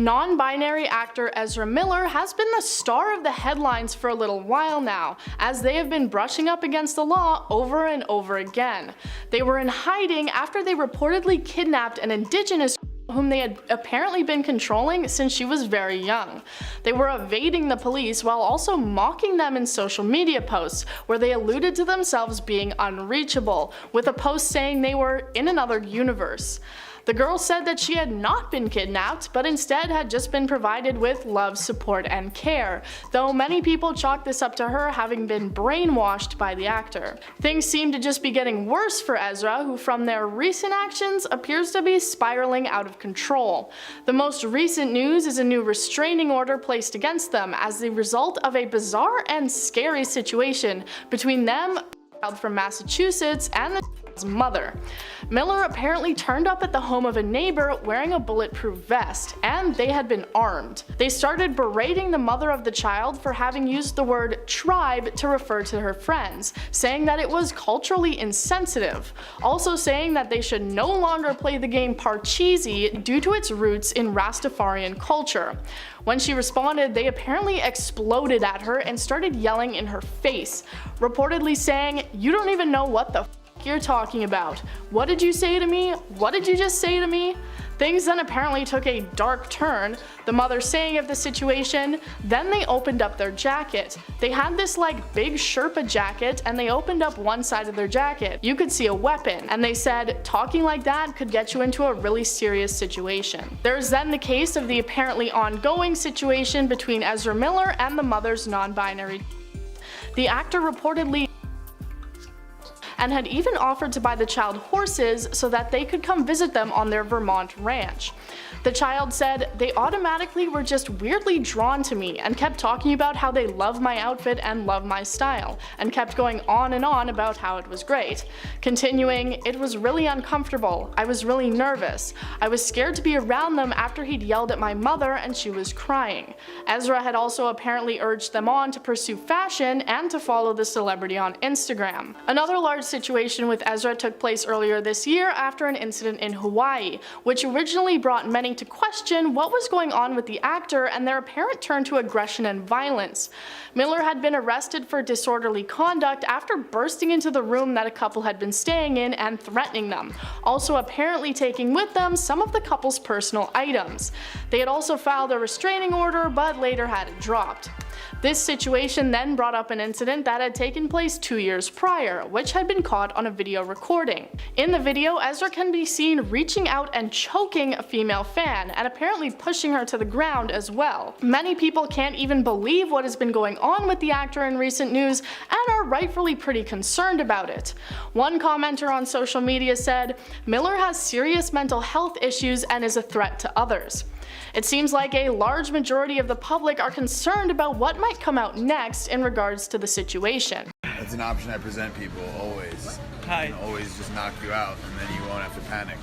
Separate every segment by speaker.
Speaker 1: Non-binary actor Ezra Miller has been the star of the headlines for a little while now, as they have been brushing up against the law over and over again. They were in hiding after they reportedly kidnapped an indigenous whom they had apparently been controlling since she was very young. They were evading the police while also mocking them in social media posts, where they alluded to themselves being unreachable, with a post saying they were in another universe. The girl said that she had not been kidnapped, but instead had just been provided with love, support, and care, though many people chalk this up to her having been brainwashed by the actor. Things seem to just be getting worse for Ezra, who from their recent actions appears to be spiraling out of control. The most recent news is a new restraining order placed against them as the result of a bizarre and scary situation between them, a child from Massachusetts, and the mother. Miller apparently turned up at the home of a neighbor wearing a bulletproof vest, and they had been armed. They started berating the mother of the child for having used the word tribe to refer to her friends, saying that it was culturally insensitive, also saying that they should no longer play the game Parcheesi due to its roots in Rastafarian culture. When she responded, they apparently exploded at her and started yelling in her face, reportedly saying, "You don't even know what the you're talking about. What did you say to me? What did you just say to me?" Things then apparently took a dark turn, the mother saying of the situation, "Then they opened up their jacket. They had this like big Sherpa jacket and they opened up one side of their jacket. You could see a weapon, and they said talking like that could get you into a really serious situation." There's then the case of the apparently ongoing situation between Ezra Miller and the mother's non-binary. The actor reportedly and had even offered to buy the child horses so that they could come visit them on their Vermont ranch. The child said, "They automatically were just weirdly drawn to me and kept talking about how they love my outfit and love my style, and kept going on and on about how it was great." Continuing, "It was really uncomfortable. I was really nervous. I was scared to be around them after he'd yelled at my mother and she was crying." Ezra had also apparently urged them on to pursue fashion and to follow the celebrity on Instagram. Another large situation with Ezra took place earlier this year after an incident in Hawaii, which originally brought many to question what was going on with the actor and their apparent turn to aggression and violence. Miller had been arrested for disorderly conduct after bursting into the room that a couple had been staying in and threatening them, also apparently taking with them some of the couple's personal items. They had also filed a restraining order but later had it dropped. This situation then brought up an incident that had taken place 2 years prior, which had been caught on a video recording. In the video, Ezra can be seen reaching out and choking a female fan, and apparently pushing her to the ground as well. Many people can't even believe what has been going on with the actor in recent news and are rightfully pretty concerned about it. One commenter on social media said, "Miller has serious mental health issues and is a threat to others." It seems like a large majority of the public are concerned about what might come out next in regards to the situation.
Speaker 2: That's an option I present people always.
Speaker 3: Hi.
Speaker 2: And always just knock you out, and then you won't have to panic.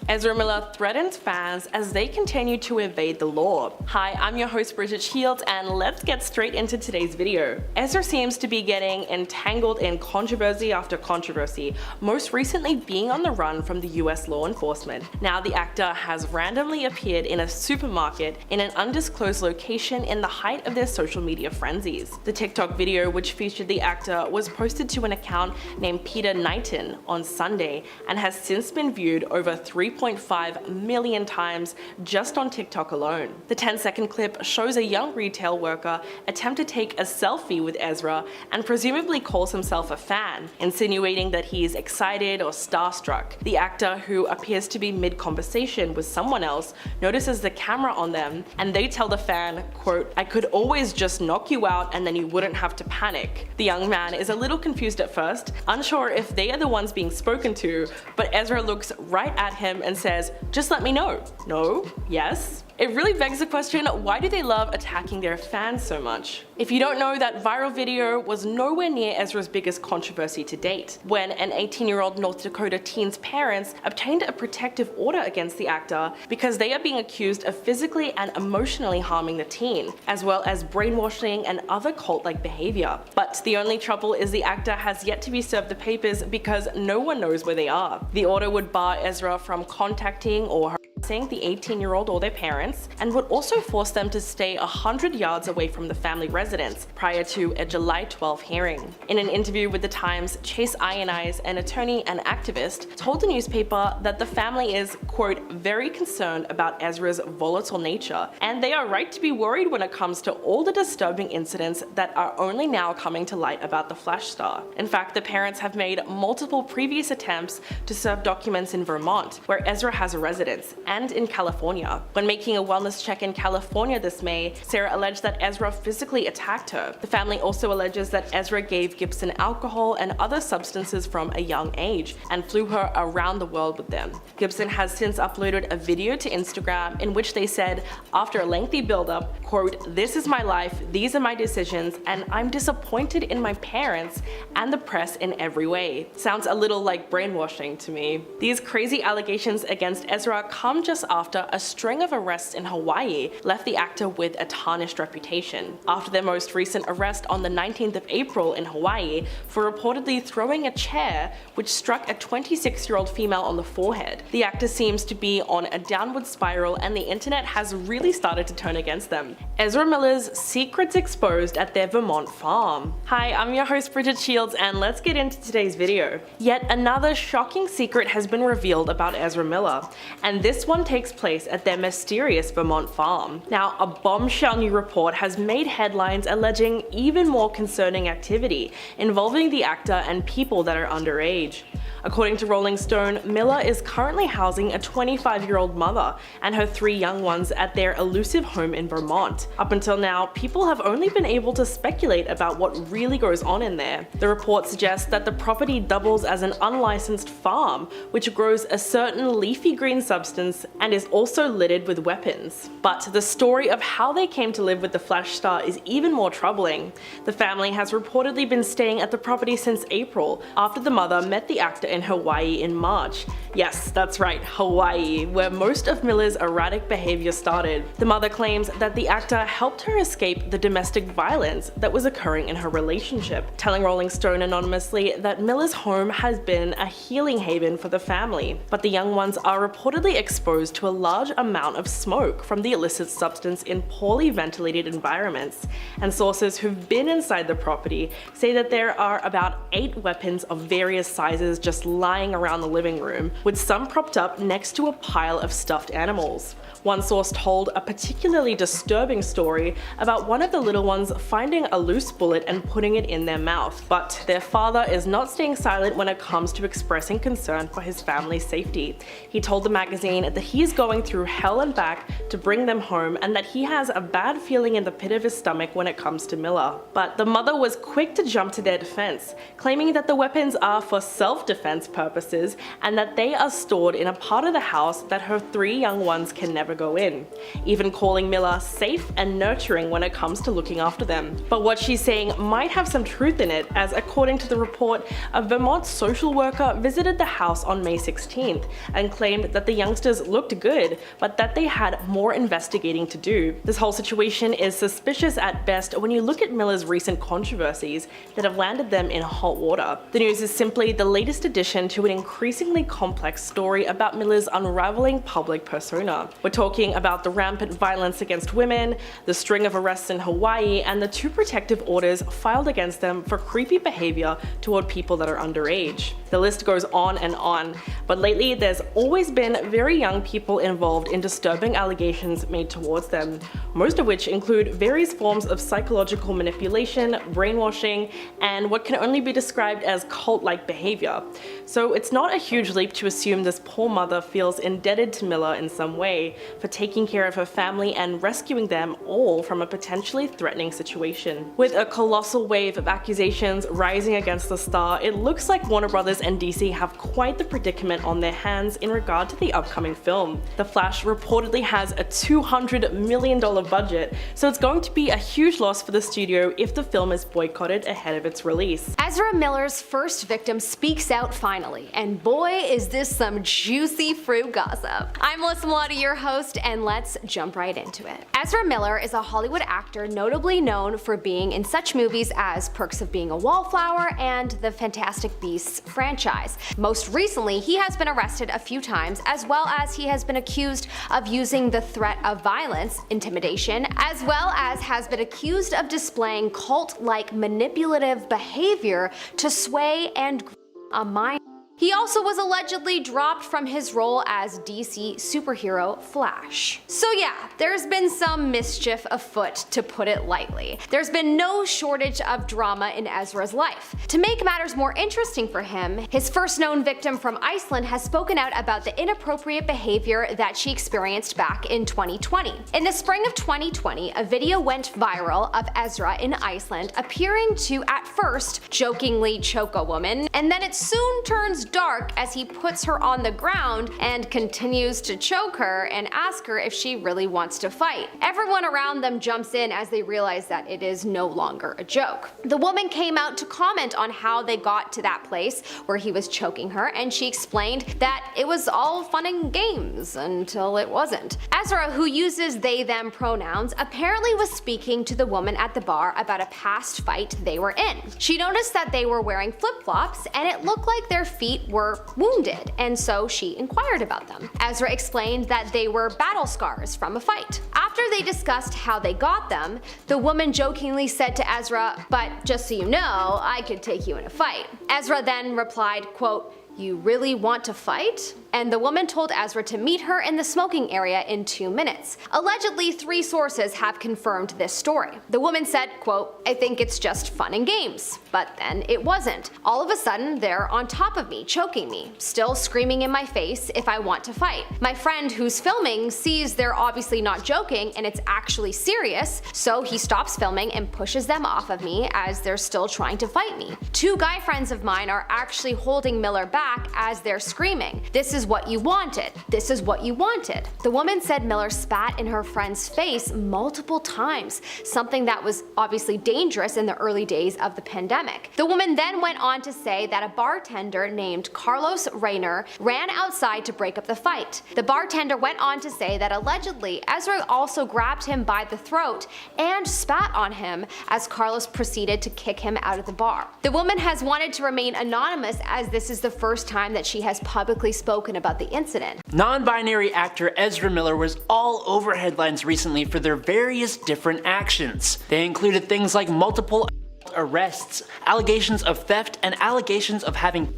Speaker 4: Ezra Miller threatens fans as they continue to evade the law. Hi, I'm your host Bridget Shields, and let's get straight into today's video. Ezra seems to be getting entangled in controversy after controversy, most recently being on the run from the US law enforcement. Now the actor has randomly appeared in a supermarket in an undisclosed location in the height of their social media frenzies. The TikTok video, which featured the actor, was posted to an account named Peter Knighton on Sunday and has since been viewed over 3.5 million times just on TikTok alone. The 10-second clip shows a young retail worker attempt to take a selfie with Ezra and presumably calls himself a fan, insinuating that he is excited or starstruck. The actor, who appears to be mid-conversation with someone else, notices the camera on them, and they tell the fan, quote, "I could always just knock you out and then you wouldn't have to panic." The young man is a little confused at first, unsure if they are the ones being spoken to, but Ezra looks right at him and says, "Just let me know." No? Yes? It really begs the question, why do they love attacking their fans so much? If you don't know, that viral video was nowhere near Ezra's biggest controversy to date, when an 18-year-old North Dakota teen's parents obtained a protective order against the actor because they are being accused of physically and emotionally harming the teen, as well as brainwashing and other cult-like behavior. But the only trouble is the actor has yet to be served the papers because no one knows where they are. The order would bar Ezra from contacting or harassing the 18-year-old or their parents, and would also force them to stay 100 yards away from the family residence prior to a July 12 hearing. In an interview with The Times, Tokata Iron Eyes, an attorney and activist, told the newspaper that the family is, quote, very concerned about Ezra's volatile nature, and they are right to be worried when it comes to all the disturbing incidents that are only now coming to light about the Flash star. In fact, the parents have made multiple previous attempts to serve documents in Vermont, where Ezra has a residence, and in California. When making a wellness check in California this May, Sarah alleged that Ezra physically attacked her. The family also alleges that Ezra gave Gibson alcohol and other substances from a young age, and flew her around the world with them. Gibson has since uploaded a video to Instagram in which they said, after a lengthy build-up, quote, "This is my life, these are my decisions, and I'm disappointed in my parents and the press in every way." Sounds a little like brainwashing to me. These crazy allegations against Ezra come just after a string of arrests in Hawaii left the actor with a tarnished reputation. After their most recent arrest on the 19th of April in Hawaii for reportedly throwing a chair which struck a 26-year-old female on the forehead, the actor seems to be on a downward spiral and the internet has really started to turn against them. Ezra Miller's secrets exposed at their Vermont farm. Hi, I'm your host Bridget Shields, and let's get into today's video. Yet another shocking secret has been revealed about Ezra Miller, and this one takes place at their mysterious Vermont farm. Now, a bombshell new report has made headlines alleging even more concerning activity involving the actor and people that are underage. According to Rolling Stone, Miller is currently housing a 25-year-old mother and her 3 young ones at their elusive home in Vermont. Up until now, people have only been able to speculate about what really goes on in there. The report suggests that the property doubles as an unlicensed farm, which grows a certain leafy green substance and is also littered with weapons. But the story of how they came to live with the Flash star is even more troubling. The family has reportedly been staying at the property since April, after the mother met the actor in Hawaii in March. Yes, that's right, Hawaii, where most of Miller's erratic behavior started. The mother claims that the actor helped her escape the domestic violence that was occurring in her relationship, telling Rolling Stone anonymously that Miller's home has been a healing haven for the family, but the young ones are reportedly exposed to a large amount of smoke from the illicit substance in poorly ventilated environments, and sources who've been inside the property say that there are about 8 weapons of various sizes just lying around the living room, with some propped up next to a pile of stuffed animals. One source told a particularly disturbing story about one of the little ones finding a loose bullet and putting it in their mouth, but their father is not staying silent when it comes to expressing concern for his family's safety. He told the magazine that he is going through hell and back to bring them home and that he has a bad feeling in the pit of his stomach when it comes to Miller. But the mother was quick to jump to their defense, claiming that the weapons are for self-defense purposes and that they are stored in a part of the house that her 3 young ones can never go in, even calling Miller safe and nurturing when it comes to looking after them. But what she's saying might have some truth in it, as according to the report, a Vermont social worker visited the house on May 16th and claimed that the youngsters looked good, but that they had more investigating to do. This whole situation is suspicious at best when you look at Miller's recent controversies that have landed them in hot water. The news is simply the latest addition to an increasingly complex story about Miller's unraveling public persona. We're talking about the rampant violence against women, the string of arrests in Hawaii, and the 2 protective orders filed against them for creepy behavior toward people that are underage. The list goes on, but lately there's always been very young people involved in disturbing allegations made towards them, most of which include various forms of psychological manipulation, brainwashing, and what can only be described as cult-like behavior. So it's not a huge leap to assume this poor mother feels indebted to Miller in some way for taking care of her family and rescuing them all from a potentially threatening situation. With a colossal wave of accusations rising against the star, it looks like Warner Brothers and DC have quite the predicament on their hands in regard to the upcoming film. The Flash reportedly has a $200 million budget, so it's going to be a huge loss for the studio if the film is boycotted ahead of its release.
Speaker 3: Ezra Miller's first victim speaks out finally. finally, and boy is this some juicy fruit gossip. I'm Melissa Milotti, your host, and let's jump right into it. Ezra Miller is a Hollywood actor notably known for being in such movies as Perks of Being a Wallflower and the Fantastic Beasts franchise. Most recently, he has been arrested a few times, as well as he has been accused of using the threat of violence, intimidation, as well as has been accused of displaying cult-like manipulative behavior to sway and a mind. He also was allegedly dropped from his role as DC superhero Flash. So yeah, there's been some mischief afoot, to put it lightly. There's been no shortage of drama in Ezra's life. To make matters more interesting for him, his first known victim from Iceland has spoken out about the inappropriate behavior that she experienced back in 2020. In the spring of 2020, a video went viral of Ezra in Iceland appearing to, at first, jokingly choke a woman, and then it soon turns dark as he puts her on the ground and continues to choke her and ask her if she really wants to fight. Everyone around them jumps in as they realize that it is no longer a joke. The woman came out to comment on how they got to that place where he was choking her, and she explained that it was all fun and games until it wasn't. Ezra, who uses they/them pronouns, apparently was speaking to the woman at the bar about a past fight they were in. She noticed that they were wearing flip-flops and it looked like their feet were wounded, and so she inquired about them. Ezra explained that they were battle scars from a fight. After they discussed how they got them, the woman jokingly said to Ezra, "But just so you know, I could take you in a fight." Ezra then replied, quote, "You really want to fight?" And the woman told Ezra to meet her in the smoking area in 2 minutes. Allegedly, 3 sources have confirmed this story. The woman said, quote, "I think it's just fun and games." But then it wasn't. All of a sudden, they're on top of me, choking me, still screaming in my face if I want to fight. My friend who's filming sees they're obviously not joking and it's actually serious, so he stops filming and pushes them off of me as they're still trying to fight me. 2 guy friends of mine are actually holding Miller back as they're screaming, "This is what you wanted. This is what you wanted." The woman said Miller spat in her friend's face multiple times, something that was obviously dangerous in the early days of the pandemic. The woman then went on to say that a bartender named Carlos Rayner ran outside to break up the fight. The bartender went on to say that allegedly Ezra also grabbed him by the throat and spat on him as Carlos proceeded to kick him out of the bar. The woman has wanted to remain anonymous as this is the first time that she has publicly spoken about the incident.
Speaker 5: Non-binary actor Ezra Miller was all over headlines recently for their various different actions. They included things like multiple arrests, allegations of theft, and allegations of having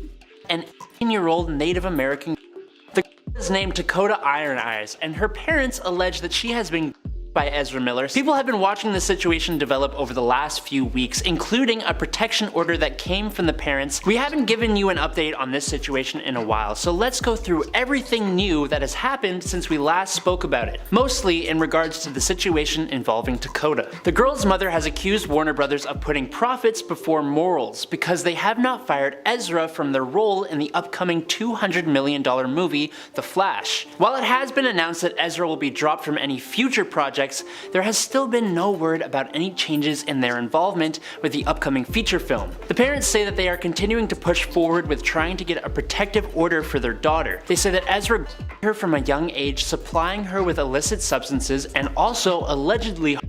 Speaker 5: an 18-year-old Native American. The is named Tokata Iron Eyes, and her parents allege that she has been by Ezra Miller. People have been watching the situation develop over the last few weeks, including a protection order that came from the parents. We haven't given you an update on this situation in a while, so let's go through everything new that has happened since we last spoke about it, mostly in regards to the situation involving Tokata. The girl's mother has accused Warner Brothers of putting profits before morals because they have not fired Ezra from their role in the upcoming $200 million movie, The Flash. While it has been announced that Ezra will be dropped from any future project, there has still been no word about any changes in their involvement with the upcoming feature film. The parents say that they are continuing to push forward with trying to get a protective order for their daughter. They say that Ezra her from a young age, supplying her with illicit substances and also allegedly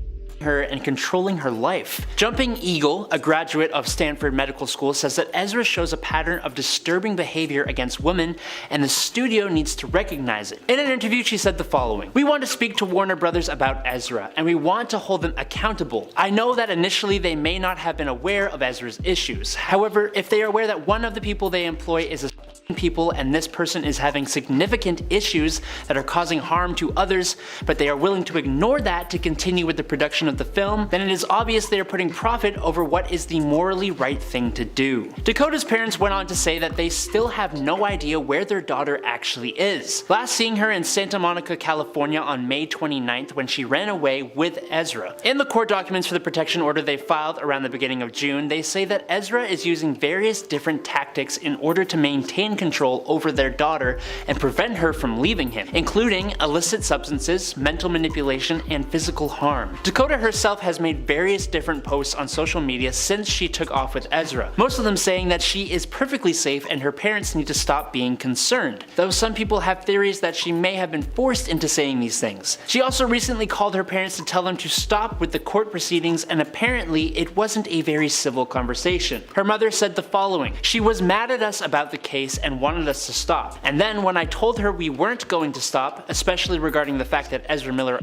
Speaker 5: her and controlling her life. Jumping Eagle, a graduate of Stanford Medical School, says that Ezra shows a pattern of disturbing behavior against women and the studio needs to recognize it. In an interview, she said the following: "We want to speak to Warner Brothers about Ezra, and we want to hold them accountable. I know that initially they may not have been aware of Ezra's issues. However, if they are aware that one of the people they employ is a people and this person is having significant issues that are causing harm to others, but they are willing to ignore that to continue with the production of the film, then it is obvious they are putting profit over what is the morally right thing to do." Dakota's parents went on to say that they still have no idea where their daughter actually is. Last seeing her in Santa Monica, California on May 29th when she ran away with Ezra. In the court documents for the protection order they filed around the beginning of June, they say that Ezra is using various different tactics in order to maintain control over their daughter and prevent her from leaving him, including illicit substances, mental manipulation, and physical harm. Tokata herself has made various different posts on social media since she took off with Ezra, most of them saying that she is perfectly safe and her parents need to stop being concerned, though some people have theories that she may have been forced into saying these things. She also recently called her parents to tell them to stop with the court proceedings, and apparently it wasn't a very civil conversation. Her mother said the following: "She was mad at us about the case and wanted us to stop, and then when I told her we weren't going to stop, especially regarding the fact that Ezra Miller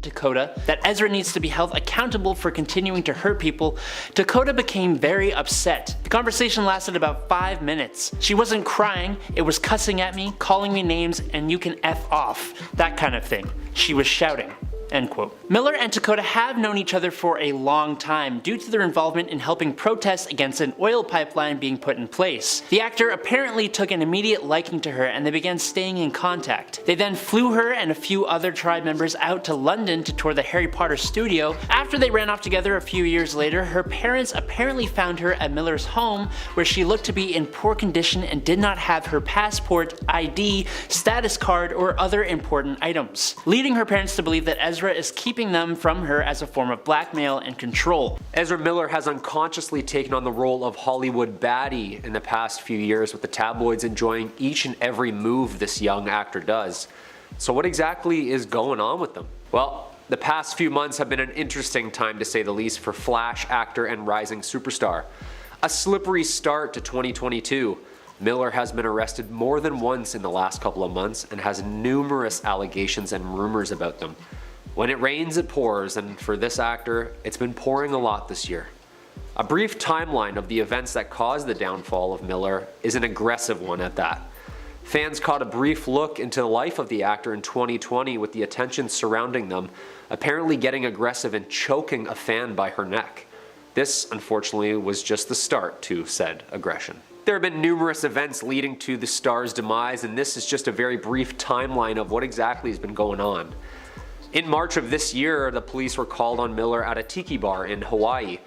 Speaker 5: Tokata, that Ezra needs to be held accountable for continuing to hurt people, Tokata became very upset. The conversation lasted about 5 minutes. She wasn't crying, it was cussing at me, calling me names, and you can F off, that kind of thing. She was shouting." End quote. Miller and Tokata have known each other for a long time due to their involvement in helping protests against an oil pipeline being put in place. The actor apparently took an immediate liking to her and they began staying in contact. They then flew her and a few other tribe members out to London to tour the Harry Potter studio. After they ran off together a few years later, her parents apparently found her at Miller's home, where she looked to be in poor condition and did not have her passport, ID, status card, or other important items, leading her parents to believe that Ezra is keeping them from her as a form of blackmail and control.
Speaker 6: Ezra Miller has unconsciously taken on the role of Hollywood baddie in the past few years, with the tabloids enjoying each and every move this young actor does. So what exactly is going on with them? Well, the past few months have been an interesting time to say the least for Flash actor and rising superstar. A slippery start to 2022. Miller has been arrested more than once in the last couple of months and has numerous allegations and rumors about them. When it rains, it pours, and for this actor, it's been pouring a lot this year. A brief timeline of the events that caused the downfall of Miller is an aggressive one at that. Fans caught a brief look into the life of the actor in 2020 with the attention surrounding them, apparently getting aggressive and choking a fan by her neck. This, unfortunately, was just the start to said aggression. There have been numerous events leading to the star's demise, and this is just a very brief timeline of what exactly has been going on. In March of this year, the police were called on Miller at a tiki bar in Hawaii,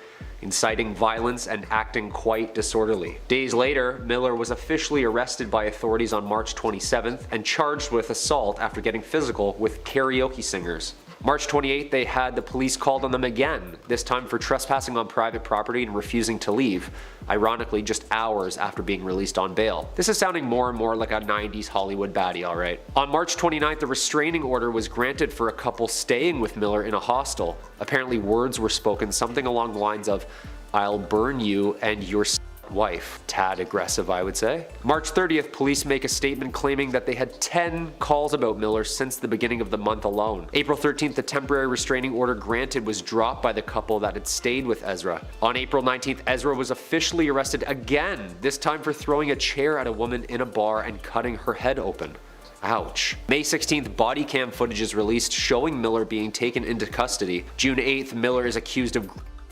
Speaker 6: inciting violence and acting quite disorderly. Days later, Miller was officially arrested by authorities on March 27th and charged with assault after getting physical with karaoke singers. March 28th, they had the police called on them again, this time for trespassing on private property and refusing to leave, ironically just hours after being released on bail. This is sounding more and more like a 90s Hollywood baddie, alright. On March 29th, a restraining order was granted for a couple staying with Miller in a hostel. Apparently words were spoken something along the lines of, "I'll burn you and your wife." Tad aggressive, I would say. March 30th, police make a statement claiming that they had 10 calls about Miller since the beginning of the month alone. April 13th, the temporary restraining order granted was dropped by the couple that had stayed with Ezra. On April 19th, Ezra was officially arrested again, this time for throwing a chair at a woman in a bar and cutting her head open. Ouch. May 16th, body cam footage is released showing Miller being taken into custody. June 8th, Miller is accused of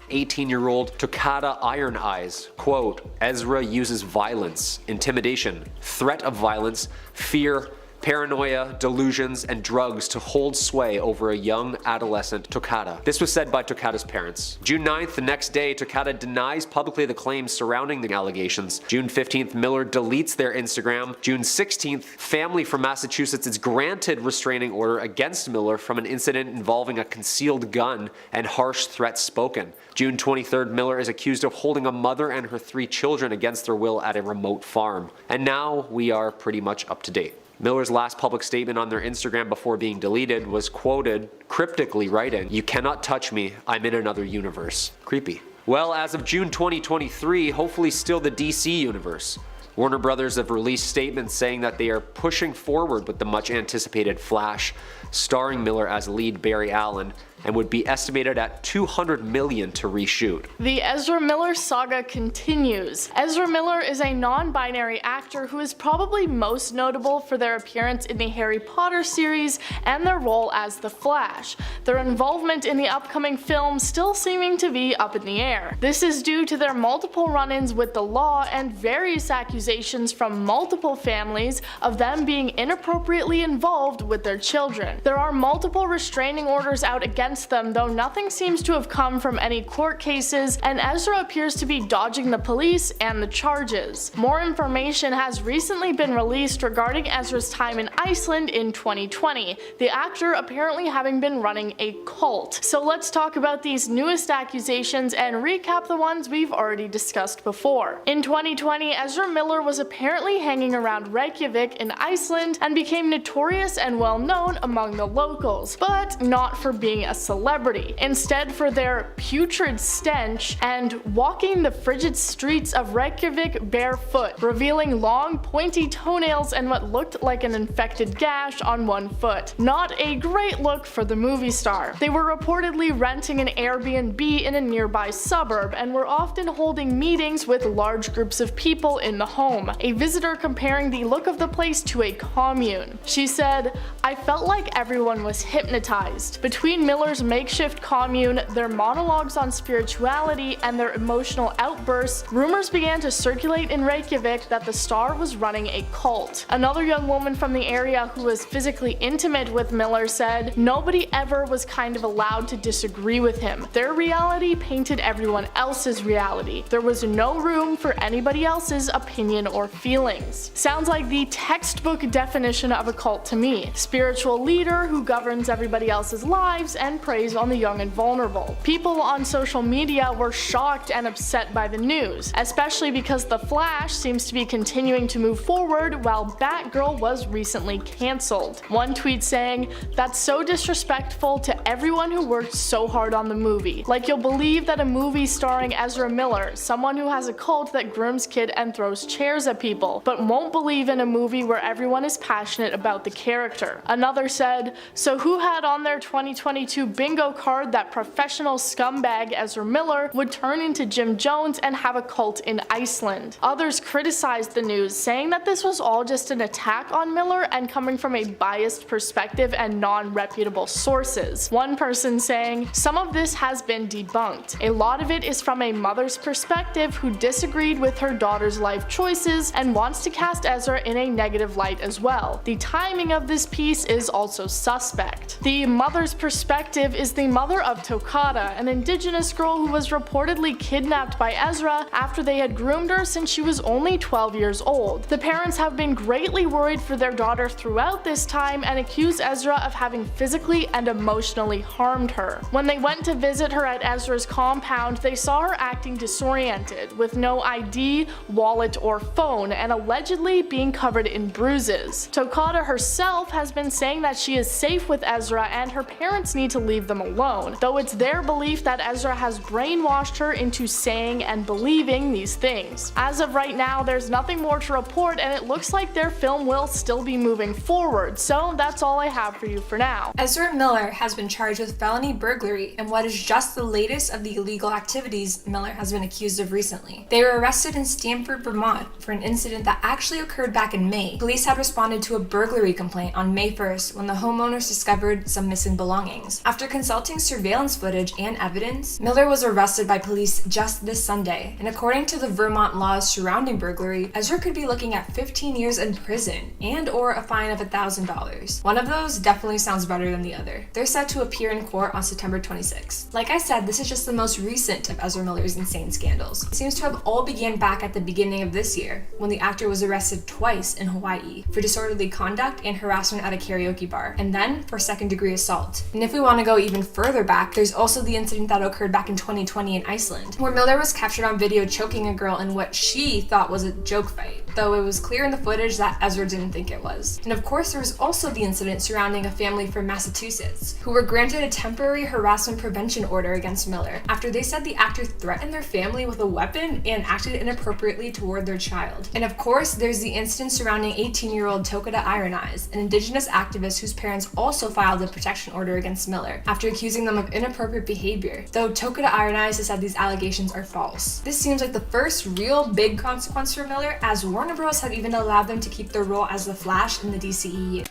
Speaker 6: 18-year-old Tokata Iron Eyes. Quote, "Ezra uses violence, intimidation, threat of violence, fear, paranoia, delusions, and drugs to hold sway over a young adolescent Tokata." This was said by Tokata's parents. June 9th, the next day, Tokata denies publicly the claims surrounding the allegations. June 15th, Miller deletes their Instagram. June 16th, family from Massachusetts is granted restraining order against Miller from an incident involving a concealed gun and harsh threats spoken. June 23rd, Miller is accused of holding a mother and her 3 children against their will at a remote farm. And now we are pretty much up to date. Miller's last public statement on their Instagram before being deleted was quoted cryptically writing, "You cannot touch me, I'm in another universe." Creepy. Well, as of June 2023, hopefully still the DC universe. Warner Brothers have released statements saying that they are pushing forward with the much anticipated Flash, starring Miller as lead Barry Allen, and would be estimated at $200 million to reshoot.
Speaker 1: The Ezra Miller saga continues. Ezra Miller is a non-binary actor who is probably most notable for their appearance in the Harry Potter series and their role as the Flash, their involvement in the upcoming film still seeming to be up in the air. This is due to their multiple run-ins with the law and various accusations accusations from multiple families of them being inappropriately involved with their children. There are multiple restraining orders out against them, though nothing seems to have come from any court cases, and Ezra appears to be dodging the police and the charges. More information has recently been released regarding Ezra's time in Iceland in 2020, the actor apparently having been running a cult. So let's talk about these newest accusations and recap the ones we've already discussed before. In 2020, Ezra Miller was apparently hanging around Reykjavik in Iceland and became notorious and well known among the locals, but not for being a celebrity. Instead, for their putrid stench and walking the frigid streets of Reykjavik barefoot, revealing long pointy toenails and what looked like an infected gash on one foot. Not a great look for the movie star. They were reportedly renting an Airbnb in a nearby suburb and were often holding meetings with large groups of people in the home, a visitor comparing the look of the place to a commune. She said, "I felt like everyone was hypnotized. Between Miller's makeshift commune, their monologues on spirituality, and their emotional outbursts, rumors began to circulate in Reykjavik that the star was running a cult." Another young woman from the area who was physically intimate with Miller said, "Nobody ever was kind of allowed to disagree with him. Their reality painted everyone else's reality. There was no room for anybody else's opinion or feelings." Sounds like the textbook definition of a cult to me. Spiritual leader who governs everybody else's lives and preys on the young and vulnerable. People on social media were shocked and upset by the news, especially because The Flash seems to be continuing to move forward while Batgirl was recently cancelled. One tweet saying, "That's so disrespectful to everyone who worked so hard on the movie. Like you'll believe that a movie starring Ezra Miller, someone who has a cult that grooms kids and throws chairs at people, but won't believe in a movie where everyone is passionate about the character." Another said, "So who had on their 2022 bingo card that professional scumbag Ezra Miller would turn into Jim Jones and have a cult in Iceland?" Others criticized the news, saying that this was all just an attack on Miller and coming from a biased perspective and non-reputable sources. One person saying, "Some of this has been debunked. A lot of it is from a mother's perspective who disagreed with her daughter's life choices and wants to cast Ezra in a negative light as well. The timing of this piece is also suspect." The mother's perspective is the mother of Tokata, an indigenous girl who was reportedly kidnapped by Ezra after they had groomed her since she was only 12 years old. The parents have been greatly worried for their daughter throughout this time and accuse Ezra of having physically and emotionally harmed her. When they went to visit her at Ezra's compound, they saw her acting disoriented, with no ID, wallet, or phone, and allegedly being covered in bruises. Tokata herself has been saying that she is safe with Ezra and her parents need to leave them alone, though it's their belief that Ezra has brainwashed her into saying and believing these things. As of right now, there's nothing more to report and it looks like their film will still be moving forward, so that's all I have for you for now.
Speaker 7: Ezra Miller has been charged with felony burglary in what is just the latest of the illegal activities Miller has been accused of recently. They were arrested in Stamford, Vermont for an incident that actually occurred back in May. Police had responded to a burglary complaint on May 1st when the homeowners discovered some missing belongings. After consulting surveillance footage and evidence, Miller was arrested by police just this Sunday, and according to the Vermont laws surrounding burglary, Ezra could be looking at 15 years in prison and or a fine of $1,000. One of those definitely sounds better than the other. They're set to appear in court on September 26th. Like I said, this is just the most recent of Ezra Miller's insane scandals. It seems to have all began back at the beginning of this year, when the actor was arrested twice in Hawaii for disorderly conduct and harassment at a karaoke bar, and then for second-degree assault. And if we want to go even further back, there's also the incident that occurred back in 2020 in Iceland, where Miller was captured on video choking a girl in what she thought was a joke fight, though it was clear in the footage that Ezra didn't think it was. And of course, there was also the incident surrounding a family from Massachusetts, who were granted a temporary harassment prevention order against Miller after they said the actor threatened their family with a weapon and acted inappropriately toward their child. And of course, there's the incident surrounding 18-year-old Tokata Iron Eyes, an indigenous activist whose parents also filed a protection order against Miller after accusing them of inappropriate behavior, though Tokata Iron Eyes has said these allegations are false. This seems like the first real big consequence for Miller, as Warner Bros. Have even allowed them to keep their role as the Flash in the DCEU.